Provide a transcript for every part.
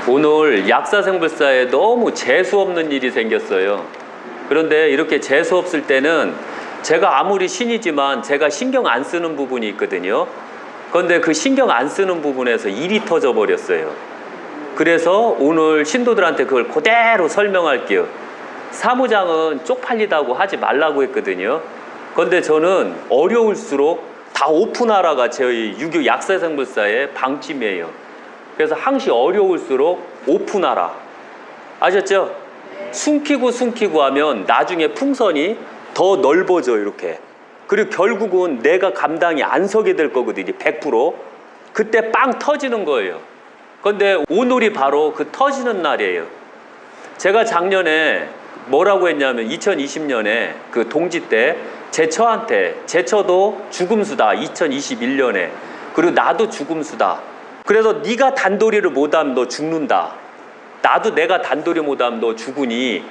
오늘 약사생불사에 너무 재수없는 일이 생겼어요. 그런데 이렇게 재수없을 때는 제가 아무리 신이지만 제가 신경 안 쓰는 부분이 있거든요. 그런데 그 신경 안 쓰는 부분에서 일이 터져 버렸어요. 그래서 오늘 신도들한테 그걸 그대로 설명할게요. 사무장은 쪽팔리다고 하지 말라고 했거든요. 그런데 저는 어려울수록 다 오픈하라가 저희 유교 약사생불사의 방침이에요. 그래서 항시 어려울수록 오픈하라. 아셨죠? 숨기고 하면 나중에 풍선이 더 넓어져 이렇게. 그리고 결국은 내가 감당이 안 서게 될 거거든요. 100%. 그때 빵 터지는 거예요. 그런데 오늘이 바로 그 터지는 날이에요. 제가 작년에 뭐라고 했냐면 2020년에 그 동지 때 제 처한테 제 처도 죽음수다 2021년에. 그리고 나도 죽음수다. 그래서 네가 단도리를 못하면 너 죽는다. 나도 내가 단도리 못하면 너 죽으니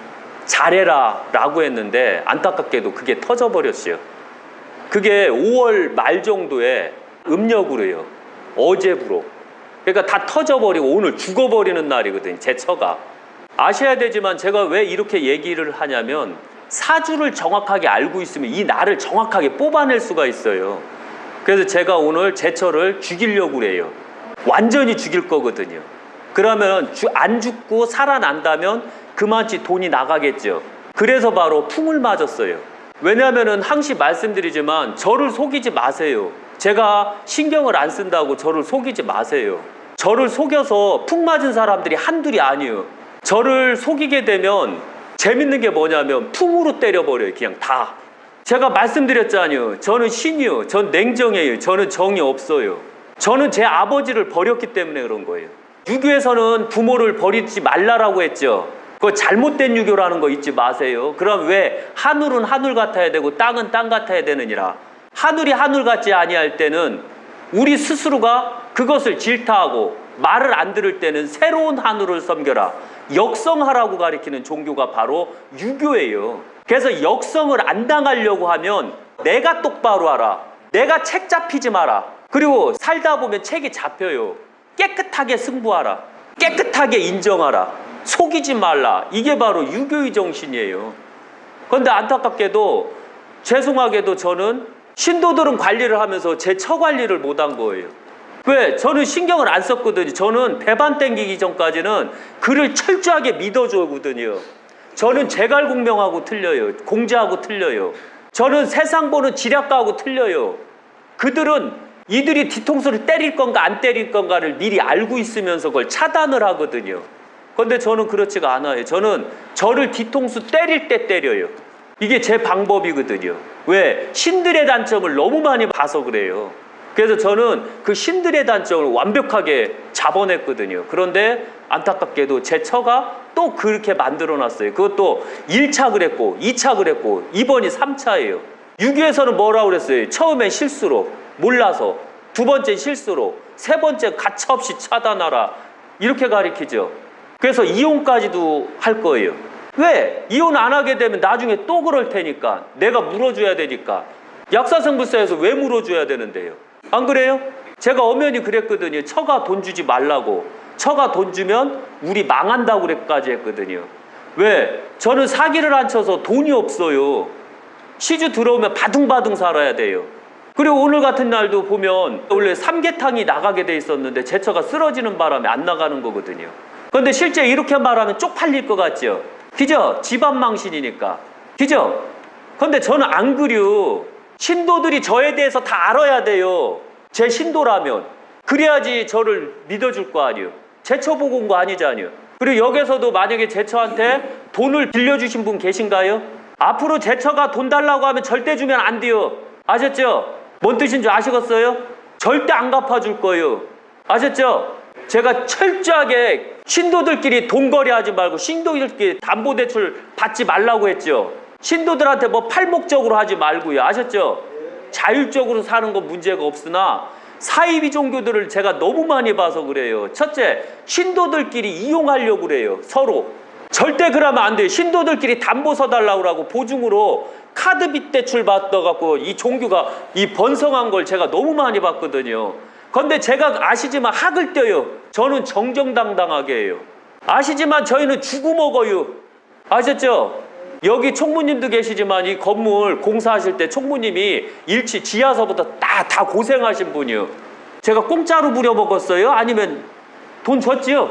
잘해라 라고 했는데 안타깝게도 그게 터져버렸어요. 그게 5월 말 정도에 음력으로요. 어제부로. 그러니까 다 터져버리고 오늘 죽어버리는 날이거든요. 제 처가. 아셔야 되지만 제가 왜 이렇게 얘기를 하냐면 사주를 정확하게 알고 있으면 이 날을 정확하게 뽑아낼 수가 있어요. 그래서 제가 오늘 제 처를 죽이려고 그래요. 완전히 죽일 거거든요. 그러면 안 죽고 살아난다면 그만치 돈이 나가겠죠. 그래서 바로 풍을 맞았어요. 왜냐하면 항시 말씀드리지만 저를 속이지 마세요. 제가 신경을 안 쓴다고 저를 속이지 마세요. 저를 속여서 풍 맞은 사람들이 한둘이 아니에요. 저를 속이게 되면 재밌는 게 뭐냐면 풍으로 때려버려요. 그냥 다. 제가 말씀드렸잖아요. 저는 신이요. 전 냉정해요. 저는 정이 없어요. 저는 제 아버지를 버렸기 때문에 그런 거예요. 유교에서는 부모를 버리지 말라라고 했죠. 그거 잘못된 유교라는 거 잊지 마세요. 그럼 왜 하늘은 하늘 같아야 되고 땅은 땅 같아야 되느니라. 하늘이 하늘 같지 아니할 때는 우리 스스로가 그것을 질타하고 말을 안 들을 때는 새로운 하늘을 섬겨라. 역성하라고 가리키는 종교가 바로 유교예요. 그래서 역성을 안 당하려고 하면 내가 똑바로 하라. 내가 책 잡히지 마라. 그리고 살다 보면 책이 잡혀요. 깨끗하게 승부하라. 깨끗하게 인정하라. 속이지 말라. 이게 바로 유교의 정신이에요. 그런데 안타깝게도 죄송하게도 저는 신도들은 관리를 하면서 제 처 관리를 못한 거예요. 왜? 저는 신경을 안 썼거든요. 저는 배반 땡기기 전까지는 그를 철저하게 믿어주거든요. 저는 제갈공명하고 틀려요. 공자하고 틀려요. 저는 세상 보는 지략가하고 틀려요. 그들은 이들이 뒤통수를 때릴 건가 안 때릴 건가를 미리 알고 있으면서 그걸 차단을 하거든요. 그런데 저는 그렇지가 않아요. 저는 저를 뒤통수 때릴 때 때려요. 이게 제 방법이거든요. 왜? 신들의 단점을 너무 많이 봐서 그래요. 그래서 저는 그 신들의 단점을 완벽하게 잡아냈거든요. 그런데 안타깝게도 제 처가 또 그렇게 만들어놨어요. 그것도 1차 그랬고 2차 그랬고 이번이 3차예요. 유교에서는 뭐라고 그랬어요? 처음에 실수로 몰라서, 두 번째 실수로, 세 번째 가차없이 차단하라. 이렇게 가리키죠. 그래서 이혼까지도 할 거예요. 왜? 이혼 안 하게 되면 나중에 또 그럴 테니까. 내가 물어줘야 되니까. 약사생불사에서 왜 물어줘야 되는데요? 안 그래요? 제가 엄연히 그랬거든요. 처가 돈 주지 말라고. 처가 돈 주면 우리 망한다고 그래까지 했거든요. 왜? 저는 사기를 안 쳐서 돈이 없어요. 시주 들어오면 바둥바둥 살아야 돼요. 그리고 오늘 같은 날도 보면 원래 삼계탕이 나가게 돼 있었는데 제 처가 쓰러지는 바람에 안 나가는 거거든요. 그런데 실제 이렇게 말하면 쪽팔릴 것 같죠? 그죠? 집안 망신이니까. 그죠? 그런데 저는 안 그려. 신도들이 저에 대해서 다 알아야 돼요. 제 신도라면. 그래야지 저를 믿어줄 거 아니에요. 제 처 보고 온 거 아니잖아요. 그리고 여기서도 만약에 제 처한테 돈을 빌려주신 분 계신가요? 앞으로 제 처가 돈 달라고 하면 절대 주면 안 돼요. 아셨죠? 뭔 뜻인 줄 아시겠어요? 절대 안 갚아줄 거예요. 아셨죠? 제가 철저하게 신도들끼리 돈거래하지 말고 신도들끼리 담보대출 받지 말라고 했죠. 신도들한테 뭐 팔목적으로 하지 말고요. 아셨죠? 자율적으로 사는 건 문제가 없으나 사이비 종교들을 제가 너무 많이 봐서 그래요. 첫째, 신도들끼리 이용하려고 그래요. 서로. 절대 그러면 안 돼요. 신도들끼리 담보 서달라고 하고 보증으로 카드빚 대출 받아갖고 이 종교가 이 번성한 걸 제가 너무 많이 봤거든요. 그런데 제가 아시지만 학을 떼요. 저는 정정당당하게 해요. 아시지만 저희는 주고 먹어요. 아셨죠? 여기 총무님도 계시지만 이 건물 공사하실 때 총무님이 일치 지하서부터 다 고생하신 분이요. 제가 공짜로 부려먹었어요? 아니면 돈 줬지요?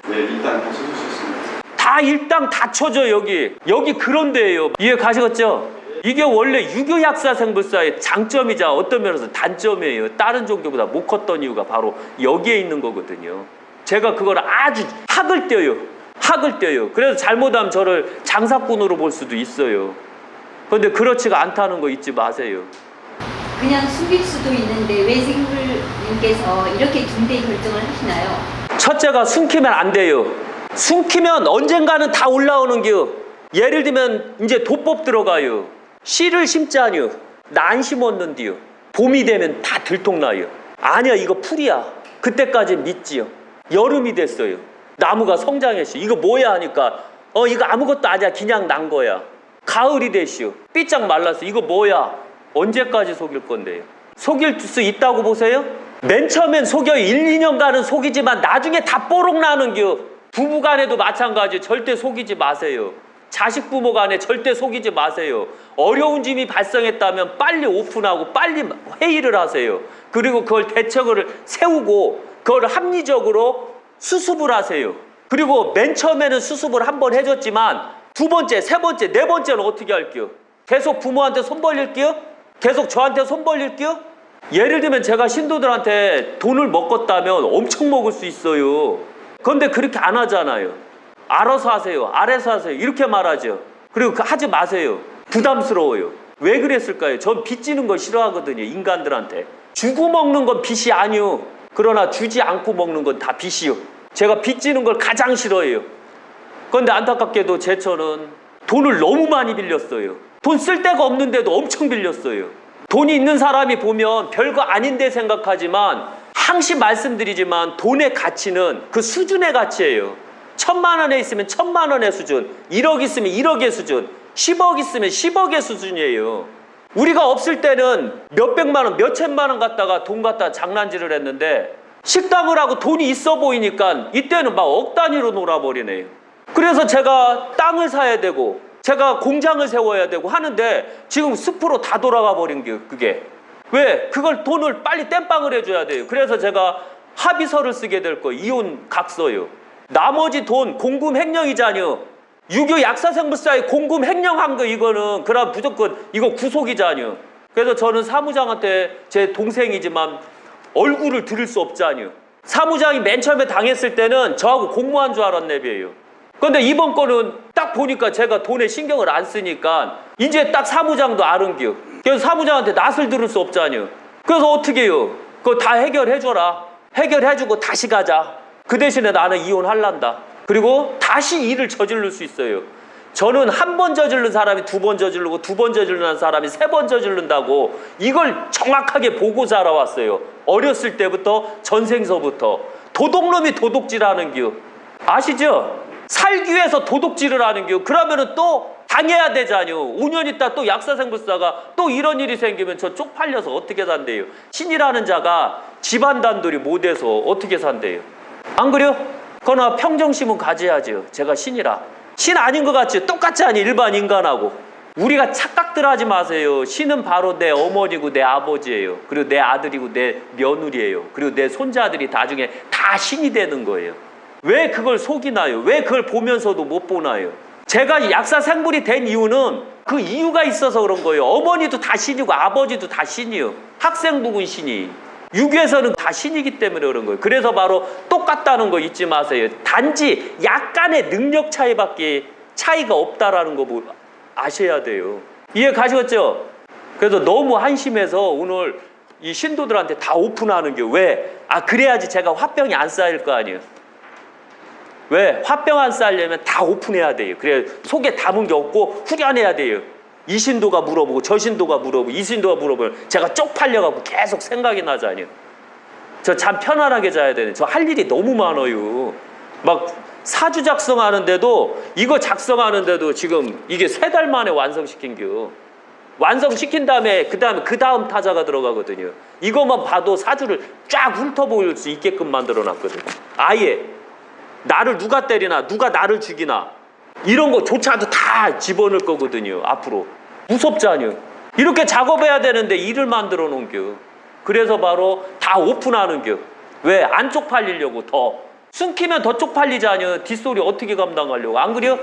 네, 일단 다 쳐주셨습니다. 다 일당 다 쳐줘. 여기 그런 데예요. 이해 가시겠죠? 이게 원래 유교 약사 생불사의 장점이자 어떤 면에서 단점이에요. 다른 종교보다 못 컸던 이유가 바로 여기에 있는 거거든요. 제가 그걸 아주 학을 떼요. 그래서 잘못하면 저를 장사꾼으로 볼 수도 있어요. 그런데 그렇지가 않다는 거 잊지 마세요. 그냥 숨길 수도 있는데 왜 생불님께서 이렇게 중대 결정을 하시나요? 첫째가 숨기면 안 돼요. 숨기면 언젠가는 다 올라오는 겨. 예를 들면 이제 도법 들어가요. 씨를 심자니요. 나 안 심었는데요. 봄이 되면 다 들통나요. 아니야, 이거 풀이야. 그때까지 믿지요. 여름이 됐어요. 나무가 성장했어요. 이거 뭐야 하니까 이거 아무것도 아니야. 그냥 난 거야. 가을이 됐시오. 삐짝 말랐어. 이거 뭐야? 언제까지 속일 건데요? 속일 수 있다고 보세요? 맨 처음엔 속여요. 1, 2년간은 속이지만 나중에 다 뽀록 나는 겨. 부부 간에도 마찬가지. 절대 속이지 마세요. 자식 부모 간에 절대 속이지 마세요. 어려운 짐이 발생했다면 빨리 오픈하고 빨리 회의를 하세요. 그리고 그걸 대책을 세우고 그걸 합리적으로 수습을 하세요. 그리고 맨 처음에는 수습을 한 번 해줬지만 두 번째, 세 번째, 네 번째는 어떻게 할게요? 계속 부모한테 손 벌릴게요? 계속 저한테 손 벌릴게요? 예를 들면 제가 신도들한테 돈을 먹었다면 엄청 먹을 수 있어요. 그런데 그렇게 안 하잖아요. 알아서 하세요. 알아서 하세요. 이렇게 말하죠. 그리고 하지 마세요. 부담스러워요. 왜 그랬을까요? 전 빚지는 거 싫어하거든요. 인간들한테. 주고 먹는 건 빚이 아니요. 그러나 주지 않고 먹는 건 다 빚이요. 제가 빚지는 걸 가장 싫어해요. 그런데 안타깝게도 제처는 돈을 너무 많이 빌렸어요. 돈 쓸 데가 없는데도 엄청 빌렸어요. 돈이 있는 사람이 보면 별거 아닌데 생각하지만 항시 말씀드리지만 돈의 가치는 그 수준의 가치예요. 1,000만 원에 있으면 1,000만 원의 수준, 1억 있으면 1억의 수준, 10억 있으면 10억의 수준이에요. 우리가 없을 때는 몇백만 원, 몇천만 원 갖다가 돈 갖다 장난질을 했는데 식당을 하고 돈이 있어 보이니까 이때는 막 억 단위로 놀아버리네요. 그래서 제가 땅을 사야 되고 제가 공장을 세워야 되고 하는데 지금 숲으로 다 돌아가 버린 게 그게. 왜? 그걸 돈을 빨리 땜빵을 해줘야 돼요. 그래서 제가 합의서를 쓰게 될 거예요. 이혼 각서요. 나머지 돈 공금 횡령이잖요. 유교 약사생불사에 공금 횡령한 거 이거는 그럼 무조건 이거 구속이잖요. 그래서 저는 사무장한테 제 동생이지만 얼굴을 들을 수 없잖요. 사무장이 맨 처음에 당했을 때는 저하고 공모한 줄 알았네비에요. 그런데 이번 거는 딱 보니까 제가 돈에 신경을 안 쓰니까 이제 딱 사무장도 아른겨. 그래서 사무장한테 낯을 들을 수 없잖요. 그래서 어떻게 해요? 그거 다 해결해줘라. 해결해주고 다시 가자. 그 대신에 나는 이혼할란다. 그리고 다시 일을 저지를 수 있어요. 저는 한 번 저지른 사람이 두 번 저지르고 두 번 저지르는 사람이 세 번 저지른다고 이걸 정확하게 보고 자라왔어요. 어렸을 때부터 전생서부터. 도둑놈이 도둑질하는 겨. 아시죠? 살기 위해서 도둑질을 하는 겨. 그러면은 또 당해야 되잖요. 5년 있다 또 약사생불사가 또 이런 일이 생기면 저 쪽팔려서 어떻게 산대요? 신이라는 자가 집안 단돌이 못해서 어떻게 산대요? 안 그래요? 그러나 평정심은 가져야죠. 제가 신이라. 신 아닌 것 같지? 똑같지 않니? 일반 인간하고. 우리가 착각들 하지 마세요. 신은 바로 내 어머니고 내 아버지예요. 그리고 내 아들이고 내 며느리예요. 그리고 내 손자들이 나중에 다 신이 되는 거예요. 왜 그걸 속이나요? 왜 그걸 보면서도 못 보나요? 제가 약사생불이 된 이유는 그 이유가 있어서 그런 거예요. 어머니도 다 신이고 아버지도 다 신이요. 학생부군 신이. 유교에서는 다 신이기 때문에 그런 거예요. 그래서 바로 똑같다는 거 잊지 마세요. 단지 약간의 능력 차이밖에 차이가 없다라는 거 아셔야 돼요. 이해 가시겠죠? 그래서 너무 한심해서 오늘 이 신도들한테 다 오픈하는 게 왜? 그래야지 제가 화병이 안 쌓일 거 아니에요. 왜? 화병 안 쌓이려면 다 오픈해야 돼요. 그래 속에 담은 게 없고 후련해야 돼요. 이 신도가 물어보고 저 신도가 물어보고 이 신도가 물어보면 제가 쪽팔려갖고 계속 생각이 나잖아요. 저 잠 편안하게 자야 되네. 저 할 일이 너무 많아요. 막 사주 작성하는데도 이거 작성하는데도 지금 이게 3달 만에 완성시킨겨. 완성시킨 다음에 그 다음 타자가 들어가거든요. 이것만 봐도 사주를 쫙 훑어볼 수 있게끔 만들어 놨거든요. 아예 나를 누가 때리나 누가 나를 죽이나 이런 거조차도 다 집어넣을 거거든요. 앞으로 무섭잖아요. 이렇게 작업해야 되는데 일을 만들어 놓은겨. 그래서 바로 다 오픈하는겨. 왜? 안 쪽팔리려고. 더 숨기면 더 쪽팔리잖아요. 뒷소리 어떻게 감당하려고. 안 그래요?